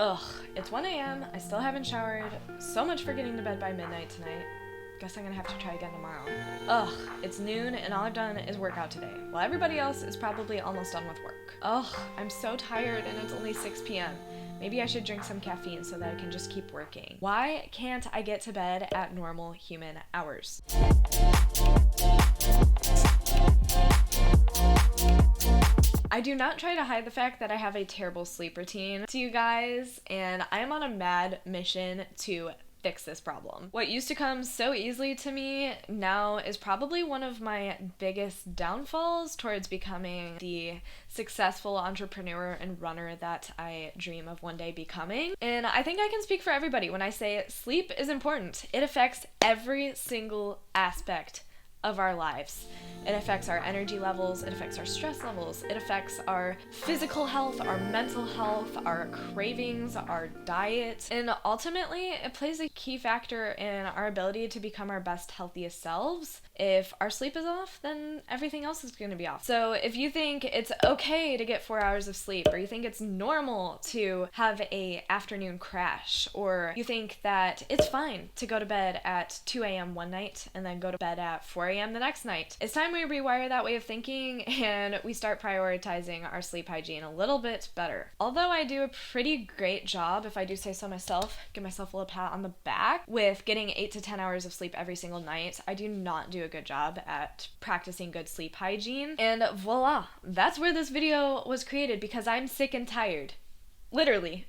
Ugh, it's 1 a.m. I still haven't showered. So much for getting to bed by midnight tonight. Guess I'm gonna have to try again tomorrow. Ugh, it's noon and all I've done is work out today, while everybody else is probably almost done with work. Ugh, I'm so tired and it's only 6 p.m. Maybe I should drink some caffeine so that I can just keep working. Why can't I get to bed at normal human hours? I do not try to hide the fact that I have a terrible sleep routine to you guys, and I am on a mad mission to fix this problem. What used to come so easily to me now is probably one of my biggest downfalls towards becoming the successful entrepreneur and runner that I dream of one day becoming. And I think I can speak for everybody when I say sleep is important. It affects every single aspect of our lives. It affects our energy levels, it affects our stress levels, it affects our physical health, our mental health, our cravings, our diet, and ultimately it plays a key factor in our ability to become our best, healthiest selves. If our sleep is off, then everything else is going to be off. So if you think it's okay to get 4 hours of sleep, or you think it's normal to have a afternoon crash, or you think that it's fine to go to bed at 2 a.m. one night and then go to bed at 4 a.m. the next night, it's time we rewire that way of thinking and we start prioritizing our sleep hygiene a little bit better. Although I do a pretty great job, if I do say so myself, give myself a little pat on the back, with getting 8 to 10 hours of sleep every single night, I do not do a good job at practicing good sleep hygiene. And voila, that's where this video was created, because I'm sick and tired, literally,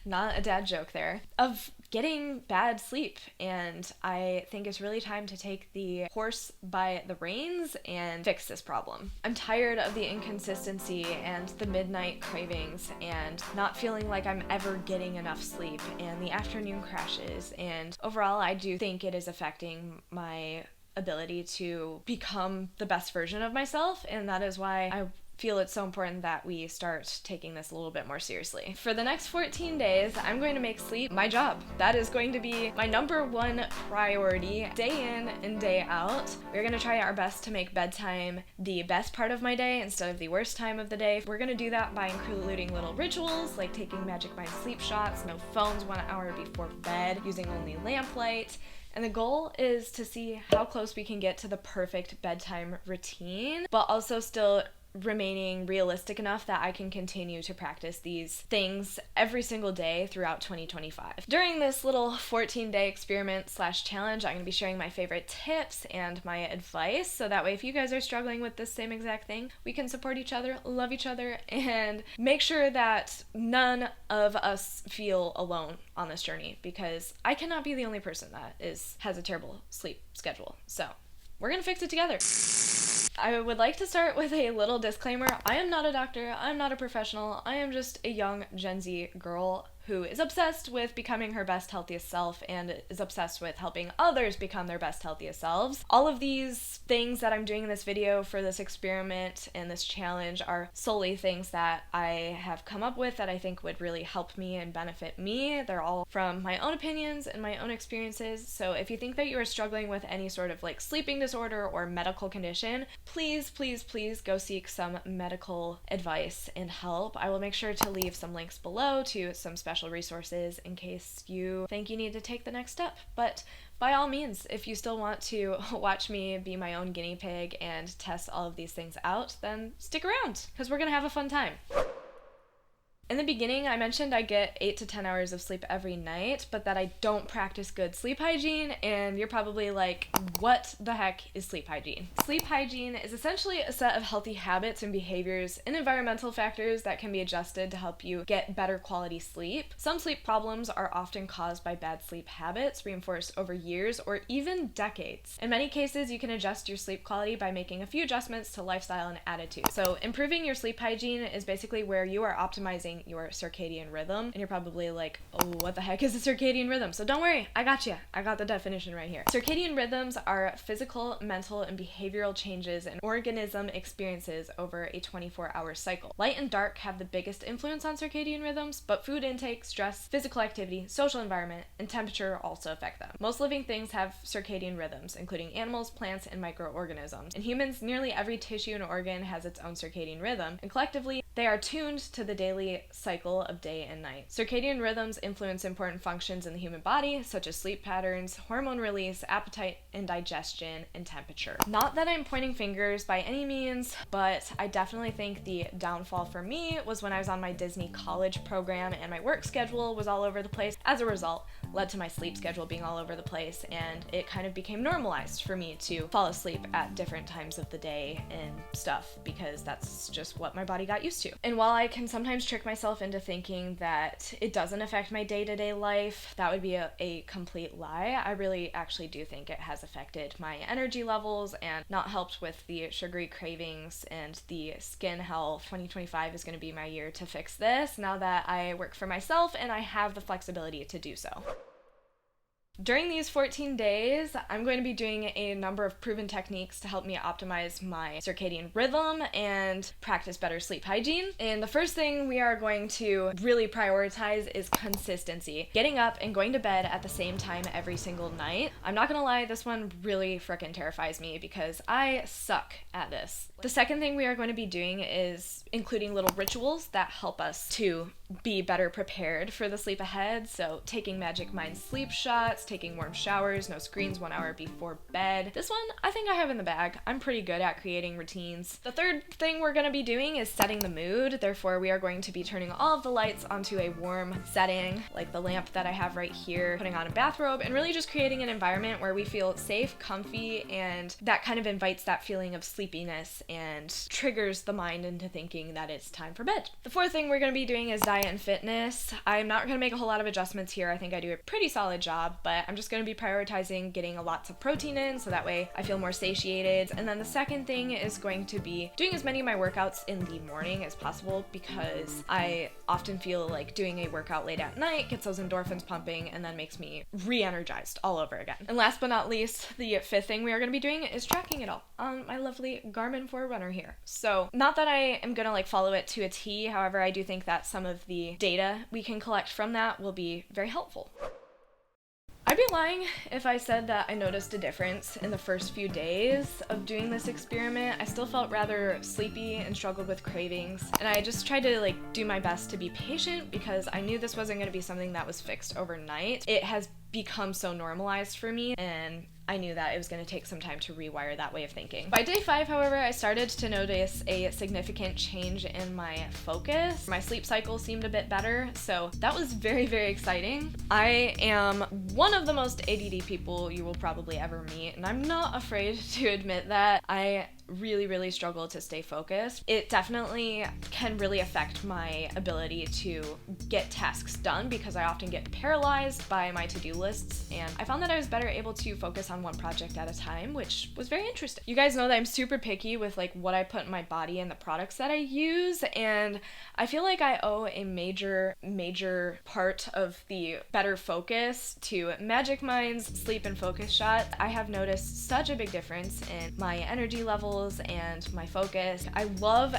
not a dad joke there, of getting bad sleep. And I think it's really time to take the horse by the reins and fix this problem. I'm tired of the inconsistency and the midnight cravings and not feeling like I'm ever getting enough sleep and the afternoon crashes. And overall, I do think it is affecting my ability to become the best version of myself, and that is why I feel it's so important that we start taking this a little bit more seriously. For the next 14 days, I'm going to make sleep my job. That is going to be my number one priority, day in and day out. We're gonna try our best to make bedtime the best part of my day instead of the worst time of the day. We're gonna do that by including little rituals like taking Magic Mind sleep shots, no phones 1 hour before bed, using only lamplight. And the goal is to see how close we can get to the perfect bedtime routine, but also still remaining realistic enough that I can continue to practice these things every single day throughout 2025. During this little 14-day experiment / challenge, I'm going to be sharing my favorite tips and my advice, so that way if you guys are struggling with this same exact thing, we can support each other, love each other, and make sure that none of us feel alone on this journey, because I cannot be the only person that has a terrible sleep schedule. So we're gonna fix it together. I would like to start with a little disclaimer. I am not a doctor, I'm not a professional, I am just a young Gen Z girl who is obsessed with becoming her best, healthiest self and is obsessed with helping others become their best, healthiest selves. All of these things that I'm doing in this video for this experiment and this challenge are solely things that I have come up with that I think would really help me and benefit me. They're all from my own opinions and my own experiences. So if you think that you are struggling with any sort of like sleeping disorder or medical condition, please, please, please go seek some medical advice and help. I will make sure to leave some links below to some special resources in case you think you need to take the next step. But by all means, if you still want to watch me be my own guinea pig and test all of these things out, then stick around, because we're gonna have a fun time. In the beginning, I mentioned I get 8 to 10 hours of sleep every night, but that I don't practice good sleep hygiene, and you're probably like, what the heck is sleep hygiene? Sleep hygiene is essentially a set of healthy habits and behaviors and environmental factors that can be adjusted to help you get better quality sleep. Some sleep problems are often caused by bad sleep habits reinforced over years or even decades. In many cases, you can adjust your sleep quality by making a few adjustments to lifestyle and attitude. So improving your sleep hygiene is basically where you are optimizing your circadian rhythm, and you're probably like, oh, what the heck is a circadian rhythm? So don't worry, I got you. I got the definition right here. Circadian rhythms are physical, mental, and behavioral changes an organism experiences over a 24-hour cycle. Light and dark have the biggest influence on circadian rhythms, but food intake, stress, physical activity, social environment, and temperature also affect them. Most living things have circadian rhythms, including animals, plants, and microorganisms. In humans, nearly every tissue and organ has its own circadian rhythm, and collectively, They are tuned to the daily cycle of day and night. Circadian rhythms influence important functions in the human body, such as sleep patterns, hormone release, appetite and digestion, and temperature. Not that I'm pointing fingers by any means, but I definitely think the downfall for me was when I was on my Disney college program and my work schedule was all over the place. As a result, led to my sleep schedule being all over the place, and it kind of became normalized for me to fall asleep at different times of the day and stuff, because that's just what my body got used to. And while I can sometimes trick myself into thinking that it doesn't affect my day-to-day life, that would be a complete lie. I really actually do think it has affected my energy levels and not helped with the sugary cravings and the skin health. 2025 is going to be my year to fix this now that I work for myself and I have the flexibility to do so. During these 14 days, I'm going to be doing a number of proven techniques to help me optimize my circadian rhythm and practice better sleep hygiene. And the first thing we are going to really prioritize is consistency. Getting up and going to bed at the same time every single night. I'm not gonna lie, this one really frickin' terrifies me because I suck at this. The second thing we are going to be doing is including little rituals that help us to be better prepared for the sleep ahead. So taking Magic Mind sleep shots, taking warm showers, no screens 1 hour before bed. This one I think I have in the bag. I'm pretty good at creating routines. The third thing we're going to be doing is setting the mood. Therefore, we are going to be turning all of the lights onto a warm setting, like the lamp that I have right here, putting on a bathrobe, and really just creating an environment where we feel safe, comfy, and that kind of invites that feeling of sleepiness and triggers the mind into thinking that it's time for bed. The fourth thing we're going to be doing is diet and fitness. I'm not going to make a whole lot of adjustments here. I think I do a pretty solid job, but I'm just going to be prioritizing getting a lots of protein in so that way I feel more satiated. And then the second thing is going to be doing as many of my workouts in the morning as possible, because I often feel like doing a workout late at night gets those endorphins pumping and then makes me re-energized all over again. And last but not least, the fifth thing we are going to be doing is tracking it all on my lovely Garmin Forerunner here. So not that I am going to like follow it to a T, however, I do think that some of the data we can collect from that will be very helpful. I'd be lying if I said that I noticed a difference in the first few days of doing this experiment. I still felt rather sleepy and struggled with cravings, and I just tried to like do my best to be patient because I knew this wasn't going to be something that was fixed overnight. It has become so normalized for me, and I knew that it was going to take some time to rewire that way of thinking. By day 5, however, I started to notice a significant change in my focus. My sleep cycle seemed a bit better, so that was very, very exciting. I am one of the most ADD people you will probably ever meet, and I'm not afraid to admit that. I really struggle to stay focused. It definitely can really affect my ability to get tasks done because I often get paralyzed by my to-do lists, and I found that I was better able to focus on one project at a time, which was very interesting. You guys know that I'm super picky with like what I put in my body and the products that I use, and I feel like I owe a major part of the better focus to Magic Mind's sleep and focus shot. I have noticed such a big difference in my energy levels and my focus. I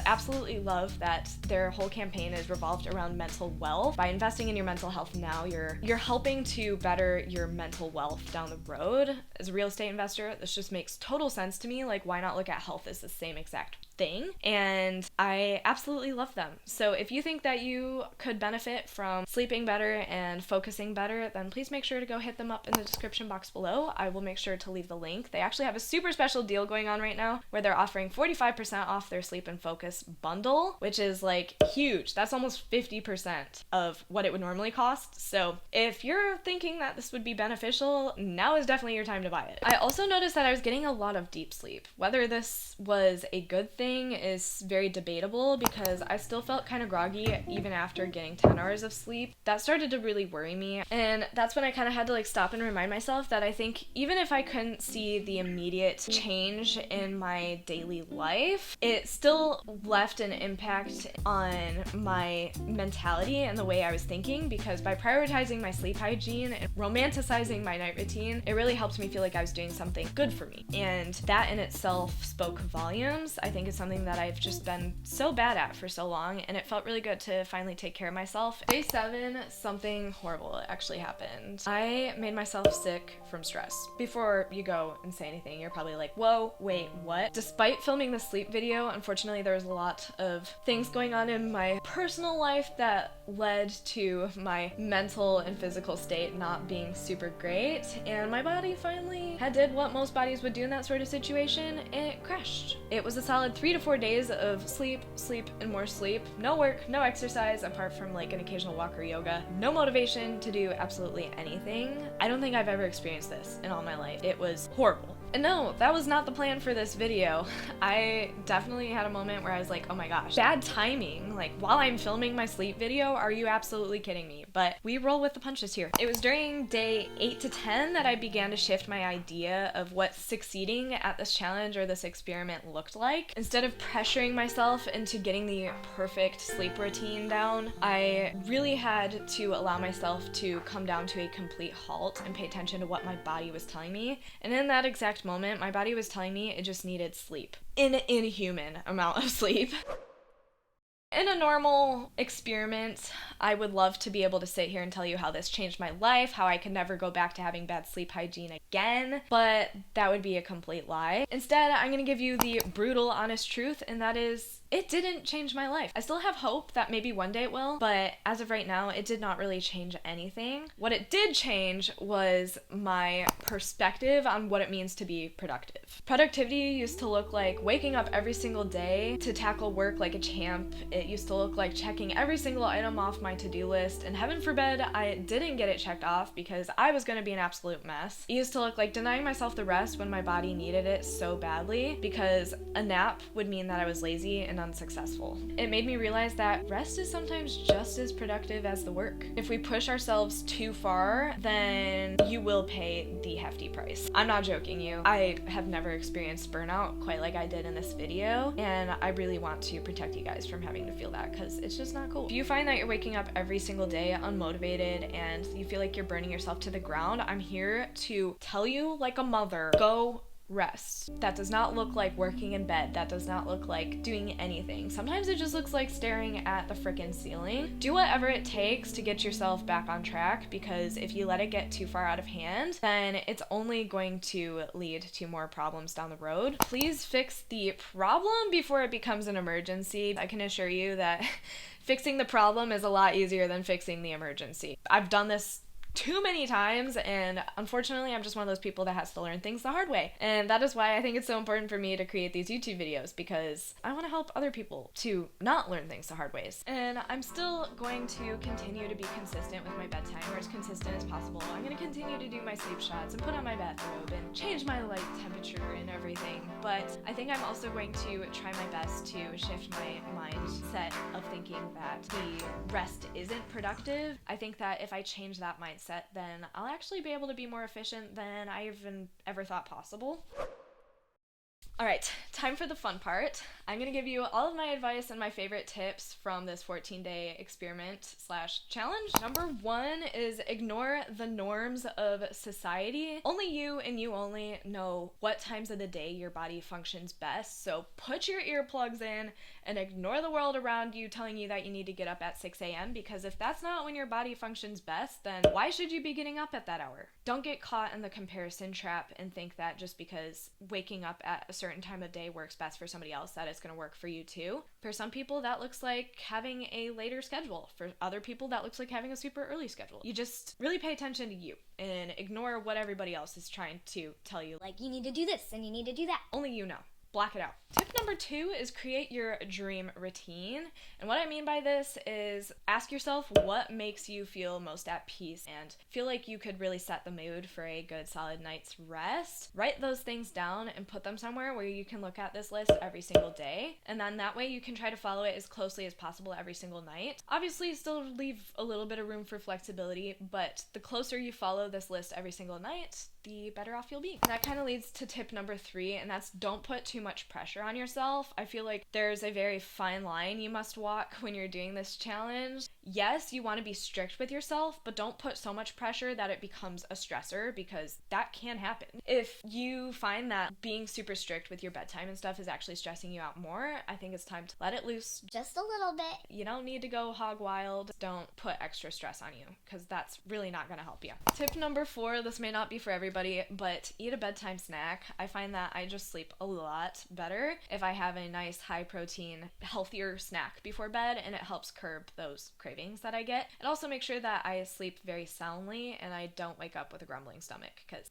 absolutely love that their whole campaign is revolved around mental wealth. By investing in your mental health now, you're helping to better your mental wealth down the road. As a real estate investor, this just makes total sense to me. Like, why not look at health as the same exact thing? And I absolutely love them. So if you think that you could benefit from sleeping better and focusing better, then please make sure to go hit them up in the description box below. I will make sure to leave the link. They actually have a super special deal going on right now where they're offering 45% off their sleep and focus bundle, which is like huge. That's almost 50% of what it would normally cost. So if you're thinking that this would be beneficial, now is definitely your time to buy it. I also noticed that I was getting a lot of deep sleep. Whether this was a good thing is very debatable because I still felt kind of groggy even after getting 10 hours of sleep. That started to really worry me, and that's when I kind of had to like stop and remind myself that I think even if I couldn't see the immediate change in my daily life, it still left an impact on my mentality and the way I was thinking, because by prioritizing my sleep hygiene and romanticizing my night routine, it really helped me feel like I was doing something good for me, and that in itself spoke volumes. I think it's something that I've just been so bad at for so long, and it felt really good to finally take care of myself. Day 7, something horrible actually happened. I made myself sick from stress. Before you go and say anything, you're probably like, whoa, wait, what? Despite filming the sleep video, unfortunately there was a lot of things going on in my personal life that led to my mental and physical state not being super great, and my body finally did what most bodies would do in that sort of situation. It crashed. It was a solid 3 to 4 days of sleep, and more sleep. No work, no exercise apart from like an occasional walk or yoga. No motivation to do absolutely anything. I don't think I've ever experienced this in all my life. It was horrible. And no, that was not the plan for this video. I definitely had a moment where I was like, oh my gosh, bad timing. Like, while I'm filming my sleep video, are you absolutely kidding me? But we roll with the punches here. It was during day 8 to 10 that I began to shift my idea of what succeeding at this challenge or this experiment looked like. Instead of pressuring myself into getting the perfect sleep routine down, I really had to allow myself to come down to a complete halt and pay attention to what my body was telling me. And in that exact moment, my body was telling me it just needed sleep. An inhuman amount of sleep. In a normal experiment, I would love to be able to sit here and tell you how this changed my life, how I could never go back to having bad sleep hygiene again, but that would be a complete lie. Instead, I'm gonna give you the brutal, honest truth, and that is, it didn't change my life. I still have hope that maybe one day it will, but as of right now, it did not really change anything. What it did change was my perspective on what it means to be productive. Productivity used to look like waking up every single day to tackle work like a champ. It used to look like checking every single item off my to-do list, and heaven forbid I didn't get it checked off because I was gonna be an absolute mess. It used to look like denying myself the rest when my body needed it so badly because a nap would mean that I was lazy and unsuccessful. It made me realize that rest is sometimes just as productive as the work. If we push ourselves too far, then you will pay the hefty price. I'm not joking you. I have never experienced burnout quite like I did in this video, and I really want to protect you guys from having to feel that because it's just not cool. If you find that you're waking up every single day unmotivated and you feel like you're burning yourself to the ground, I'm here to tell you like a mother, go rest. That does not look like working in bed. That does not look like doing anything. Sometimes it just looks like staring at the frickin' ceiling. Do whatever it takes to get yourself back on track, because if you let it get too far out of hand, then it's only going to lead to more problems down the road. Please fix the problem before it becomes an emergency. I can assure you that fixing the problem is a lot easier than fixing the emergency. I've done this too many times, and unfortunately I'm just one of those people that has to learn things the hard way, and that is why I think it's so important for me to create these YouTube videos, because I want to help other people to not learn things the hard ways. And I'm still going to continue to be consistent with my bedtime, or as consistent as possible. I'm going to continue to do my sleep shots and put on my bathrobe and change my light temperature and everything, but I think I'm also going to try my best to shift my mindset of thinking that the rest isn't productive. I think that if I change that mindset, then I'll actually be able to be more efficient than I even ever thought possible. Alright, time for the fun part. I'm gonna give you all of my advice and my favorite tips from this 14-day experiment / challenge. Number 1 is ignore the norms of society. Only you and you only know what times of the day your body functions best, so put your earplugs in and ignore the world around you telling you that you need to get up at 6 a.m. because if that's not when your body functions best, then why should you be getting up at that hour? Don't get caught in the comparison trap and think that just because waking up at a certain time of day works best for somebody else, that it's going to work for you too. For some people, that looks like having a later schedule. For other people, that looks like having a super early schedule. You just really pay attention to you and ignore what everybody else is trying to tell you. Like, you need to do this and you need to do that. Only you know. Block it out. Tip number 2 is create your dream routine. And what I mean by this is ask yourself what makes you feel most at peace and feel like you could really set the mood for a good solid night's rest. Write those things down and put them somewhere where you can look at this list every single day. And then that way you can try to follow it as closely as possible every single night. Obviously, still leave a little bit of room for flexibility, but the closer you follow this list every single night, the better off you'll be. And that kind of leads to tip number 3, and that's don't put too too much pressure on yourself. I feel like there's a very fine line you must walk when you're doing this challenge. Yes, you want to be strict with yourself, but don't put so much pressure that it becomes a stressor, because that can happen. If you find that being super strict with your bedtime and stuff is actually stressing you out more, I think it's time to let it loose. Just a little bit. You don't need to go hog wild. Don't put extra stress on you, because that's really not going to help you. Tip number 4, this may not be for everybody, but eat a bedtime snack. I find that I just sleep a lot better if I have a nice high protein, healthier snack before bed, and it helps curb those cravings that I get. It also makes sure that I sleep very soundly and I don't wake up with a grumbling stomach, because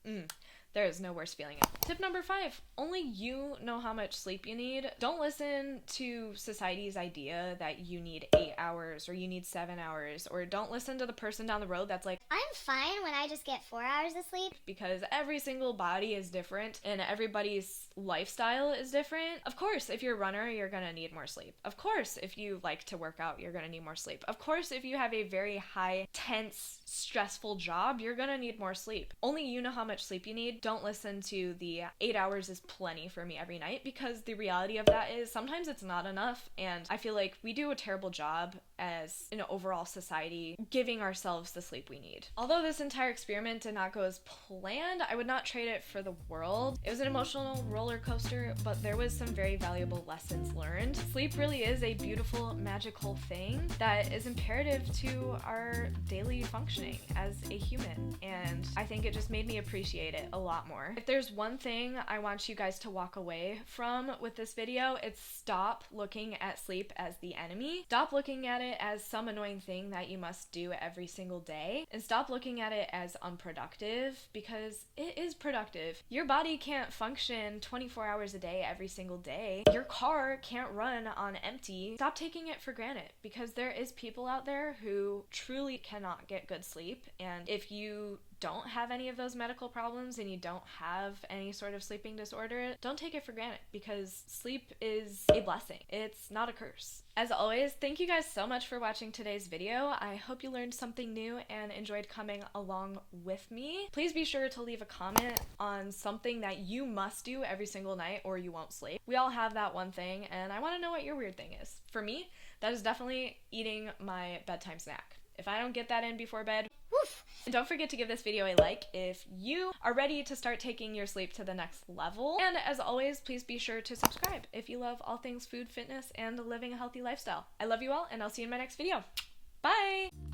there is no worse feeling. Tip number 5, only you know how much sleep you need. Don't listen to society's idea that you need 8 hours or you need 7 hours, or don't listen to the person down the road that's like, I'm fine when I just get 4 hours of sleep. Because every single body is different and everybody's lifestyle is different. Of course, if you're a runner, you're gonna need more sleep. Of course, if you like to work out, you're gonna need more sleep. Of course, if you have a very high, tense, stressful job, you're gonna need more sleep. Only you know how much sleep you need. Don't listen to the 8 hours is plenty for me every night, because the reality of that is sometimes it's not enough, and I feel like we do a terrible job as an overall society giving ourselves the sleep we need. Although this entire experiment did not go as planned, I would not trade it for the world. It was an emotional roller coaster, but there was some very valuable lessons learned. Sleep really is a beautiful, magical thing that is imperative to our daily functioning as a human, and I think it just made me appreciate it a lot more. If there's one thing I want you guys to walk away from with this video, it's stop looking at sleep as the enemy. Stop looking at it as some annoying thing that you must do every single day, and stop looking at it as unproductive, because it is productive. Your body can't function 24 hours a day every single day. Your car can't run on empty. Stop taking it for granted, because there is people out there who truly cannot get good sleep, and if you don't have any of those medical problems and you don't have any sort of sleeping disorder, don't take it for granted, because sleep is a blessing. It's not a curse. As always, thank you guys so much for watching today's video. I hope you learned something new and enjoyed coming along with me. Please be sure to leave a comment on something that you must do every single night or you won't sleep. We all have that one thing, and I want to know what your weird thing is. For me, that is definitely eating my bedtime snack. If I don't get that in before bed, woof. And don't forget to give this video a like if you are ready to start taking your sleep to the next level. And as always, please be sure to subscribe if you love all things food, fitness, and living a healthy lifestyle. I love you all, and I'll see you in my next video. Bye!